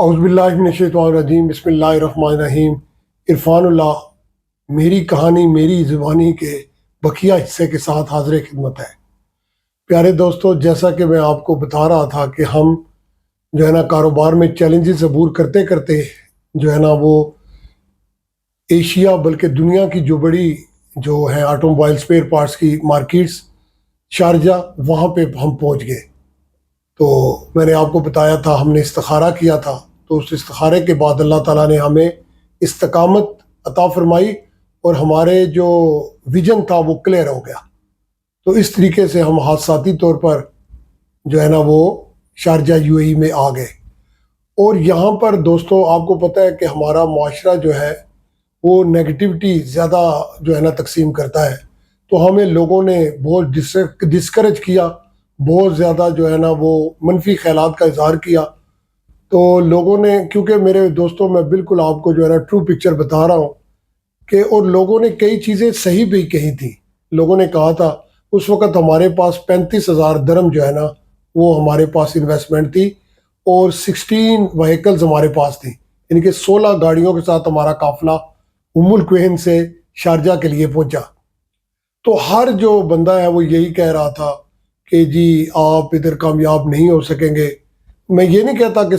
اعوذ باللہ من الشیطان الرجیم، بسم اللہ الرحمن الرحیم۔ عرفان اللہ میری کہانی میری زبانی کے بقیہ حصے کے ساتھ حاضر خدمت ہے۔ پیارے دوستو، جیسا کہ میں آپ کو بتا رہا تھا کہ ہم جو ہے نا کاروبار میں چیلنجز عبور کرتے کرتے جو ہے نا وہ ایشیا بلکہ دنیا کی جو بڑی جو ہے آٹو موبائل اسپیئر پارٹس کی مارکیٹس شارجہ، وہاں پہ ہم پہنچ گئے۔ تو میں نے آپ کو بتایا تھا، ہم نے استخارہ کیا تھا، تو اس استخارے کے بعد اللہ تعالیٰ نے ہمیں استقامت عطا فرمائی اور ہمارے جو ویژن تھا وہ کلیئر ہو گیا۔ تو اس طریقے سے ہم حادثاتی طور پر جو ہے نا وہ شارجہ UAE میں آ گئے۔ اور یہاں پر دوستو آپ کو پتہ ہے کہ ہمارا معاشرہ جو ہے وہ نیگیٹیوٹی زیادہ جو ہے نا تقسیم کرتا ہے، تو ہمیں لوگوں نے بہت ڈسکریج کیا، بہت زیادہ جو ہے نا وہ منفی خیالات کا اظہار کیا۔ تو لوگوں نے، کیونکہ میرے دوستوں میں بالکل آپ کو جو ہے نا ٹرو پکچر بتا رہا ہوں کہ، اور لوگوں نے کئی چیزیں صحیح بھی کہی تھی۔ لوگوں نے کہا تھا اس وقت ہمارے پاس 35,000 درہم جو ہے نا وہ ہمارے پاس انویسٹمنٹ تھی اور 16 وہیکلز ہمارے پاس تھی، یعنی کہ 16 گاڑیوں کے ساتھ ہمارا قافلہ القوین سے شارجہ کے لیے پہنچا۔ تو ہر جو بندہ ہے وہ یہی کہہ رہا تھا کہ جی آپ ادھر کامیاب نہیں ہو سکیں گے۔ میں یہ نہیں کہتا کہ